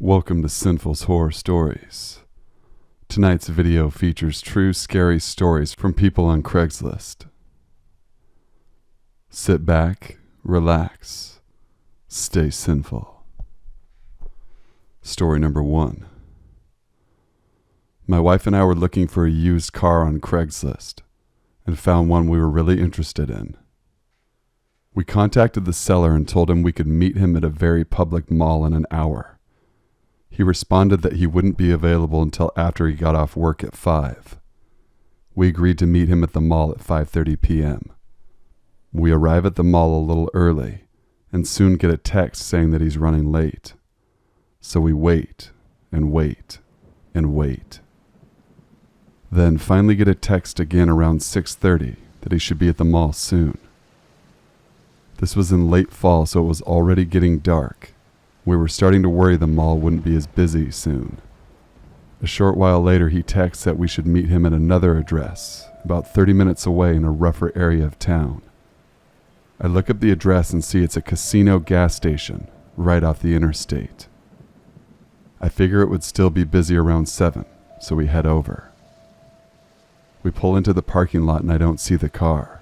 Welcome to Sinful's Horror Stories. Tonight's video features true scary stories from people on Craigslist. Sit back, relax, stay sinful. Story number 1. My wife and I were looking for a used car on Craigslist and found one we were really interested in. We contacted the seller and told him we could meet him at a very public mall in an hour. He responded that he wouldn't be available until after he got off work at 5. We agreed to meet him at the mall at 5:30 p.m. We arrive at the mall a little early and soon get a text saying that he's running late. So we wait and wait and wait. Then finally get a text again around 6:30 that he should be at the mall soon. This was in late fall, so it was already getting dark. We were starting to worry the mall wouldn't be as busy soon. A short while later, he texts that we should meet him at another address, about 30 minutes away in a rougher area of town. I look up the address and see it's a casino gas station right off the interstate. I figure it would still be busy around 7, so we head over. We pull into the parking lot and I don't see the car.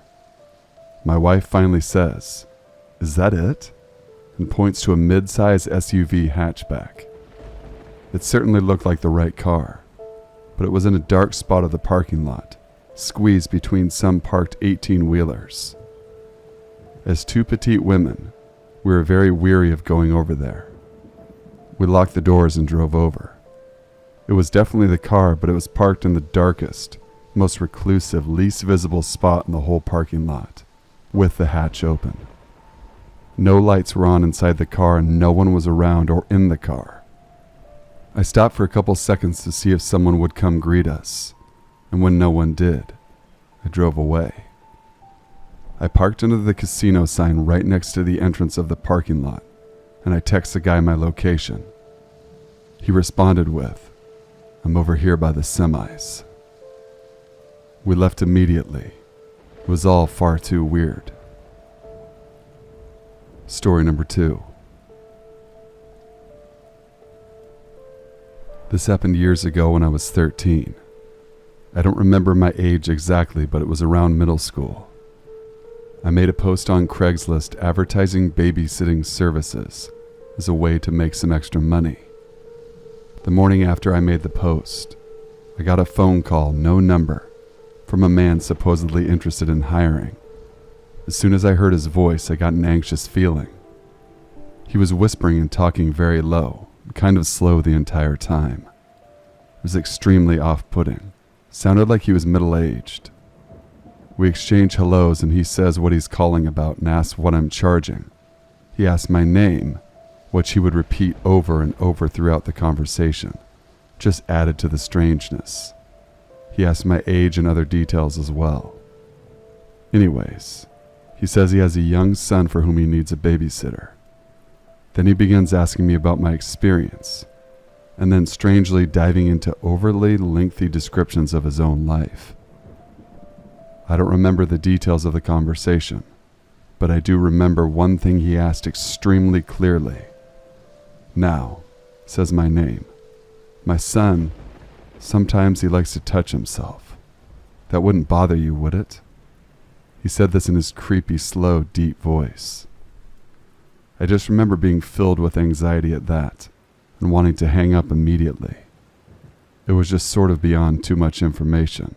My wife finally says, "Is that it?" and points to a mid-size SUV hatchback. It certainly looked like the right car, but it was in a dark spot of the parking lot, squeezed between some parked 18-wheelers. As two petite women, we were very weary of going over there. We locked the doors and drove over. It was definitely the car, but it was parked in the darkest, most reclusive, least visible spot in the whole parking lot, with the hatch open. No lights were on inside the car and no one was around or in the car. I stopped for a couple seconds to see if someone would come greet us, and when no one did, I drove away. I parked under the casino sign right next to the entrance of the parking lot, and I texted the guy my location. He responded with, "I'm over here by the semis." We left immediately. It was all far too weird. Story number 2. This happened years ago when I was 13. I don't remember my age exactly, but it was around middle school. I made a post on Craigslist advertising babysitting services as a way to make some extra money. The morning after I made the post, I got a phone call, no number, from a man supposedly interested in hiring. As soon as I heard his voice, I got an anxious feeling. He was whispering and talking very low, kind of slow the entire time. It was extremely off-putting. Sounded like he was middle-aged. We exchange hellos and he says what he's calling about and asks what I'm charging. He asks my name, which he would repeat over and over throughout the conversation, just added to the strangeness. He asks my age and other details as well. Anyways, he says he has a young son for whom he needs a babysitter. Then he begins asking me about my experience, and then strangely diving into overly lengthy descriptions of his own life. I don't remember the details of the conversation, but I do remember one thing he asked extremely clearly. "Now," says my name, "my son, sometimes he likes to touch himself. That wouldn't bother you, would it?" He said this in his creepy, slow, deep voice. I just remember being filled with anxiety at that and wanting to hang up immediately. It was just sort of beyond too much information.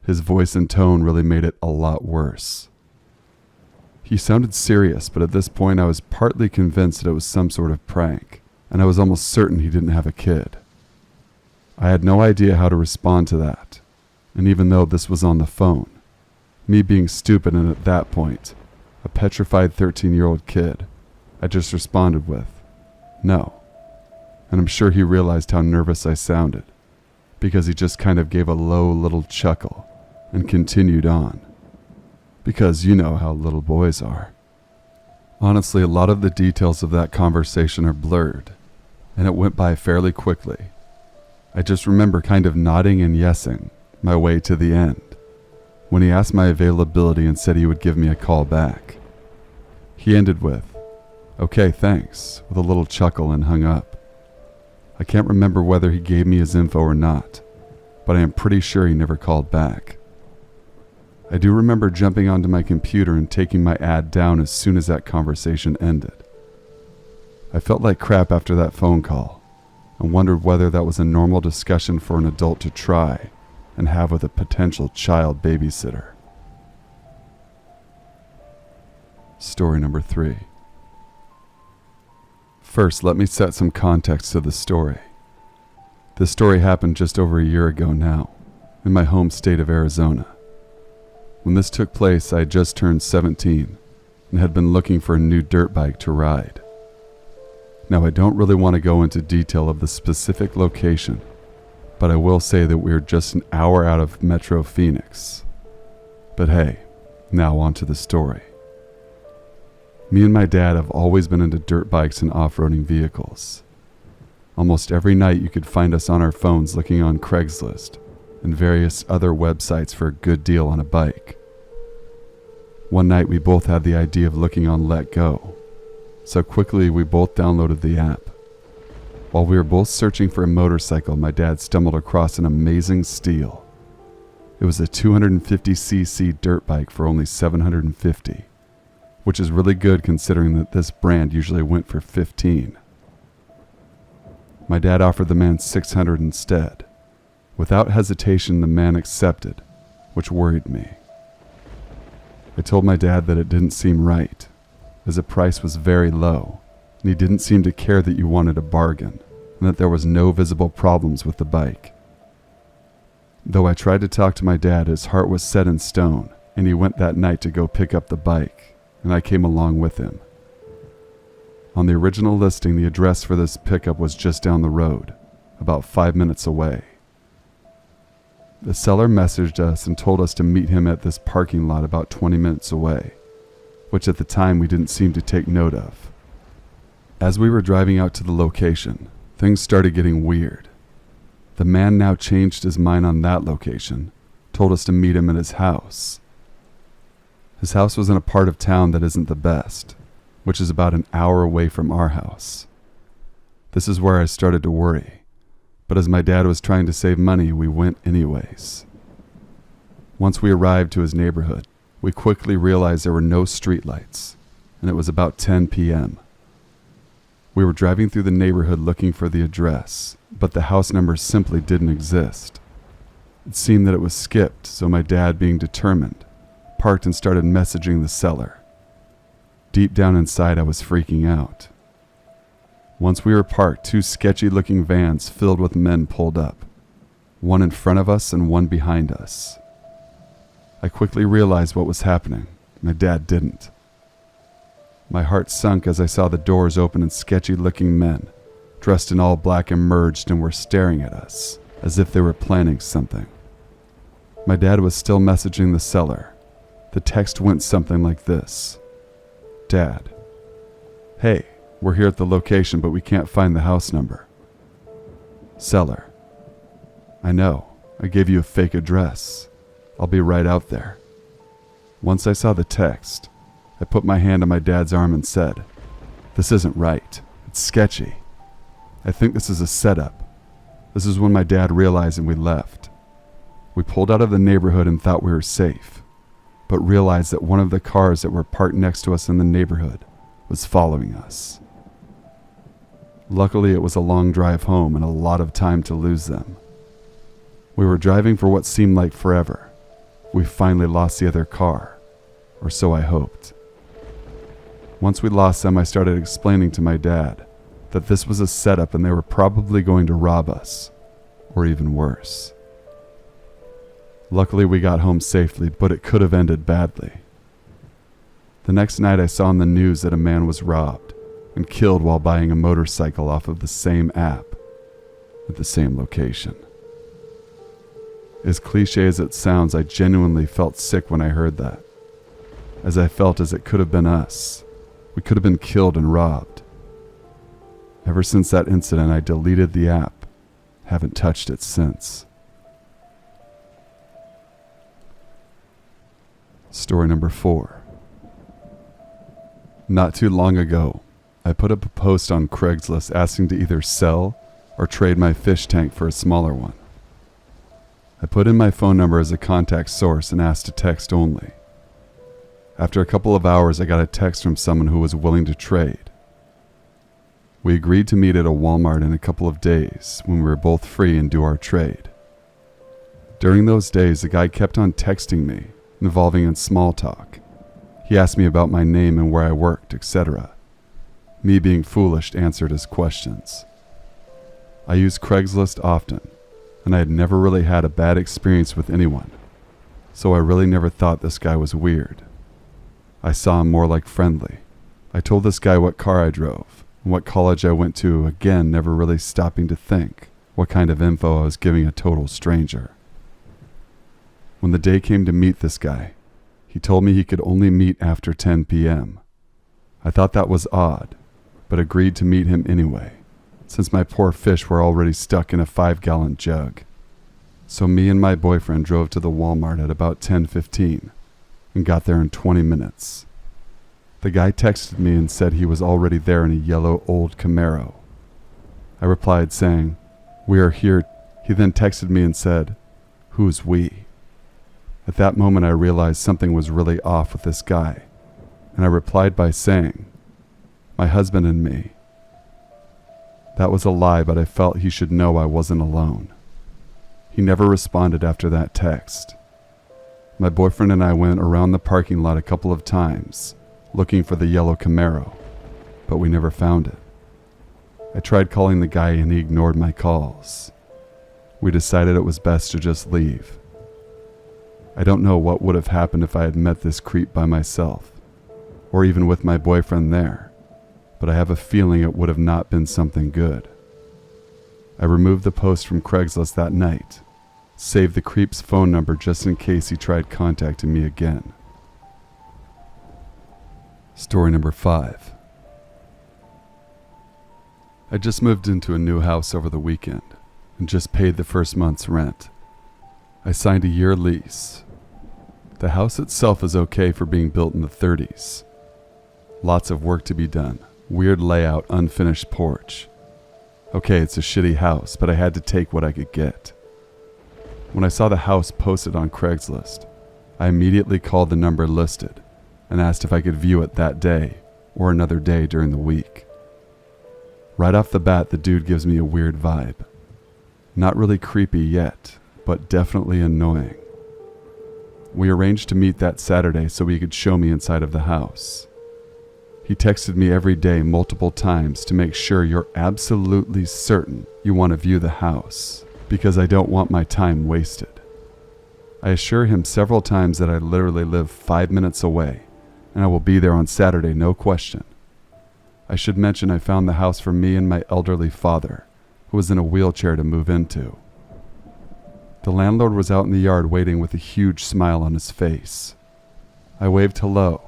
His voice and tone really made it a lot worse. He sounded serious, but at this point I was partly convinced that it was some sort of prank, and I was almost certain he didn't have a kid. I had no idea how to respond to that, and even though this was on the phone, me being stupid and at that point, a petrified 13-year-old kid, I just responded with, "No." And I'm sure he realized how nervous I sounded, because he just kind of gave a low little chuckle and continued on. Because you know how little boys are. Honestly, a lot of the details of that conversation are blurred, and it went by fairly quickly. I just remember kind of nodding and yesing my way to the end, when he asked my availability and said he would give me a call back. He ended with, "Okay, thanks," with a little chuckle and hung up. I can't remember whether he gave me his info or not, but I am pretty sure he never called back. I do remember jumping onto my computer and taking my ad down as soon as that conversation ended. I felt like crap after that phone call and wondered whether that was a normal discussion for an adult to try and have with a potential child babysitter. Story number 3. First, let me set some context to the story. This story happened just over a year ago now, in my home state of Arizona. When this took place, I had just turned 17 and had been looking for a new dirt bike to ride. Now, I don't really want to go into detail of the specific location, but I will say that we are just an hour out of Metro Phoenix. But hey, now on to the story. Me and my dad have always been into dirt bikes and off-roading vehicles. Almost every night you could find us on our phones looking on Craigslist and various other websites for a good deal on a bike. One night we both had the idea of looking on Let Go, so quickly we both downloaded the app. While we were both searching for a motorcycle, my dad stumbled across an amazing steal. It was a 250cc dirt bike for only $750, which is really good considering that this brand usually went for $15. My dad offered the man $600 instead. Without hesitation, the man accepted, which worried me. I told my dad that it didn't seem right, as the price was very low, and he didn't seem to care that you wanted a bargain, and that there was no visible problems with the bike. Though I tried to talk to my dad, his heart was set in stone, and he went that night to go pick up the bike, and I came along with him. On the original listing, the address for this pickup was just down the road, about 5 minutes away. The seller messaged us and told us to meet him at this parking lot about 20 minutes away, which at the time we didn't seem to take note of. As we were driving out to the location, things started getting weird. The man now changed his mind on that location, told us to meet him at his house. His house was in a part of town that isn't the best, which is about an hour away from our house. This is where I started to worry. But as my dad was trying to save money, we went anyways. Once we arrived to his neighborhood, we quickly realized there were no streetlights, and it was about 10 p.m. We were driving through the neighborhood looking for the address, but the house number simply didn't exist. It seemed that it was skipped, so my dad, being determined, parked and started messaging the seller. Deep down inside, I was freaking out. Once we were parked, 2 sketchy-looking vans filled with men pulled up, one in front of us and one behind us. I quickly realized what was happening. My dad didn't. My heart sunk as I saw the doors open and sketchy-looking men, dressed in all black, emerged and were staring at us, as if they were planning something. My dad was still messaging the seller. The text went something like this. Dad, hey, we're here at the location, but we can't find the house number. Seller, I know, I gave you a fake address. I'll be right out there. Once I saw the text, I put my hand on my dad's arm and said, this isn't right. It's sketchy. I think this is a setup. This is when my dad realized and we left. We pulled out of the neighborhood and thought we were safe, but realized that one of the cars that were parked next to us in the neighborhood was following us. Luckily, it was a long drive home and a lot of time to lose them. We were driving for what seemed like forever. We finally lost the other car, or so I hoped. Once we lost them, I started explaining to my dad that this was a setup and they were probably going to rob us, or even worse. Luckily, we got home safely, but it could have ended badly. The next night, I saw on the news that a man was robbed and killed while buying a motorcycle off of the same app at the same location. As cliche as it sounds, I genuinely felt sick when I heard that, as I felt as it could have been us. We could have been killed and robbed. Ever since that incident, I deleted the app. Haven't touched it since. Story number 4. Not too long ago, I put up a post on Craigslist asking to either sell or trade my fish tank for a smaller one. I put in my phone number as a contact source and asked to text only. After a couple of hours, I got a text from someone who was willing to trade. We agreed to meet at a Walmart in a couple of days when we were both free and do our trade. During those days, the guy kept on texting me, involving in small talk. He asked me about my name and where I worked, etc. Me being foolish answered his questions. I use Craigslist often, and I had never really had a bad experience with anyone, so I really never thought this guy was weird. I saw him more like friendly. I told this guy what car I drove and what college I went to, again never really stopping to think what kind of info I was giving a total stranger. When the day came to meet this guy, he told me he could only meet after 10 p.m. I thought that was odd, but agreed to meet him anyway, since my poor fish were already stuck in a 5-gallon jug. So me and my boyfriend drove to the Walmart at about 10:15 and got there in 20 minutes. The guy texted me and said he was already there in a yellow old Camaro. I replied saying, "We are here." He then texted me and said, "Who's we?" At that moment I realized something was really off with this guy, and I replied by saying, "My husband and me." That was a lie, but I felt he should know I wasn't alone. He never responded after that text. My boyfriend and I went around the parking lot a couple of times, looking for the yellow Camaro, but we never found it. I tried calling the guy and he ignored my calls. We decided it was best to just leave. I don't know what would have happened if I had met this creep by myself, or even with my boyfriend there, but I have a feeling it would have not been something good. I removed the post from Craigslist that night, saved the creep's phone number just in case he tried contacting me again. Story number 5. I just moved into a new house over the weekend and just paid the first month's rent. I signed a year lease. The house itself is okay for being built in the 30s. Lots of work to be done. Weird layout, unfinished porch. Okay, it's a shitty house, but I had to take what I could get. When I saw the house posted on Craigslist, I immediately called the number listed and asked if I could view it that day or another day during the week. Right off the bat, the dude gives me a weird vibe. Not really creepy yet, but definitely annoying. We arranged to meet that Saturday so he could show me inside of the house. He texted me every day multiple times to make sure you're absolutely certain you want to view the house, because I don't want my time wasted. I assure him several times that I literally live 5 minutes away, and I will be there on Saturday, no question. I should mention I found the house for me and my elderly father, who was in a wheelchair to move into. The landlord was out in the yard waiting with a huge smile on his face. I waved hello,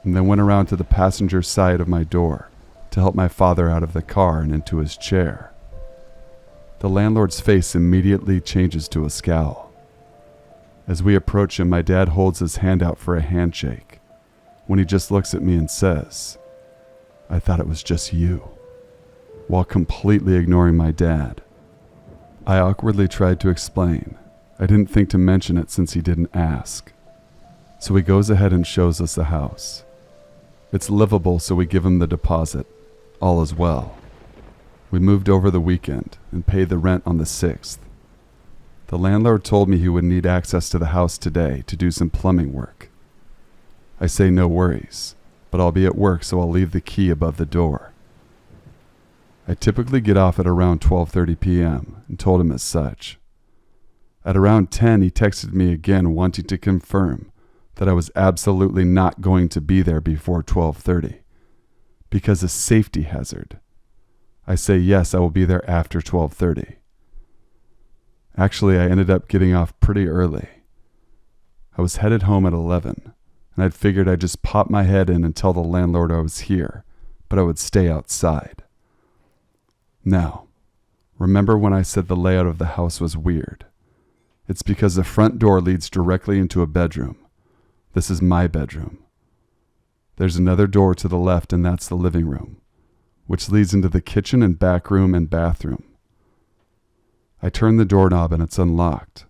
and then went around to the passenger side of my door to help my father out of the car and into his chair. The landlord's face immediately changes to a scowl. As we approach him, my dad holds his hand out for a handshake, when he just looks at me and says, "I thought it was just you," while completely ignoring my dad. I awkwardly tried to explain. I didn't think to mention it since he didn't ask. So he goes ahead and shows us the house. It's livable, so we give him the deposit. All is well. We moved over the weekend and paid the rent on the 6th. The landlord told me he would need access to the house today to do some plumbing work. I say no worries, but I'll be at work, so I'll leave the key above the door. I typically get off at around 12:30 p.m. and told him as such. At around 10, he texted me again wanting to confirm that I was absolutely not going to be there before 12:30 because a safety hazard. I say yes, I will be there after 12:30. Actually, I ended up getting off pretty early. I was headed home at 11, and I'd figured I'd just pop my head in and tell the landlord I was here, but I would stay outside. Now, remember when I said the layout of the house was weird? It's because the front door leads directly into a bedroom. This is my bedroom. There's another door to the left, and that's the living room, which leads into the kitchen and back room and bathroom. I turn the doorknob and it's unlocked.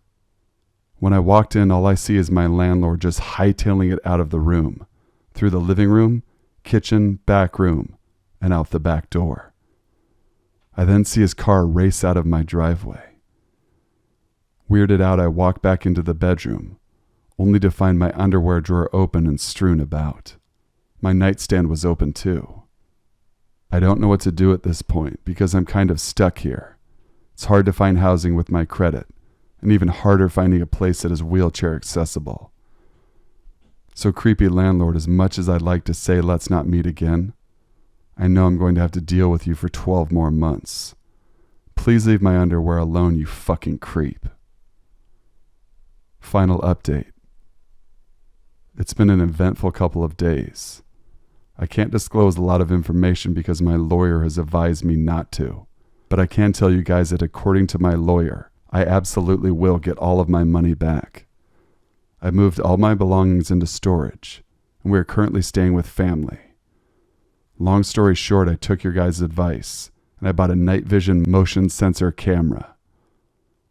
When I walked in, all I see is my landlord just hightailing it out of the room, through the living room, kitchen, back room, and out the back door. I then see his car race out of my driveway. Weirded out, I walk back into the bedroom, only to find my underwear drawer open and strewn about. My nightstand was open too. I don't know what to do at this point because I'm kind of stuck here. It's hard to find housing with my credit, and even harder finding a place that is wheelchair accessible. So creepy landlord, as much as I'd like to say let's not meet again, I know I'm going to have to deal with you for 12 more months. Please leave my underwear alone, you fucking creep. Final update. It's been an eventful couple of days. I can't disclose a lot of information because my lawyer has advised me not to, but I can tell you guys that according to my lawyer, I absolutely will get all of my money back. I moved all my belongings into storage, and we are currently staying with family. Long story short, I took your guys' advice, and I bought a night vision motion sensor camera.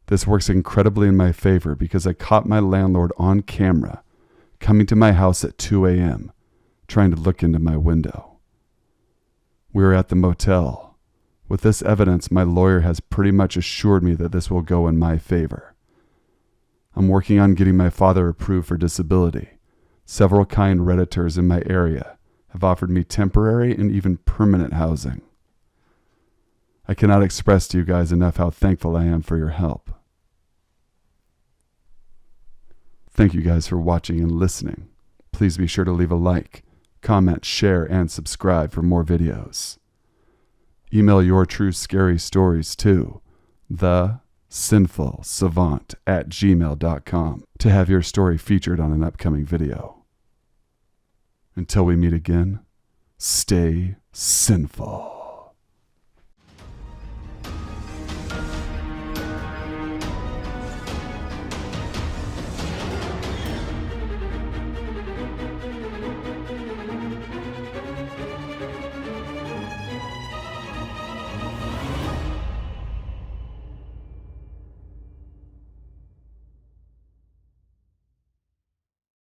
This works incredibly in my favor because I caught my landlord on camera coming to my house at 2 a.m., trying to look into my window. We were at the motel. With this evidence, my lawyer has pretty much assured me that this will go in my favor. I'm working on getting my father approved for disability. Several kind Redditors in my area have offered me temporary and even permanent housing. I cannot express to you guys enough how thankful I am for your help. Thank you guys for watching and listening. Please be sure to leave a like, comment, share, and subscribe for more videos. Email your true scary stories to thesinfulsavant@gmail.com to have your story featured on an upcoming video. Until we meet again, stay sinful.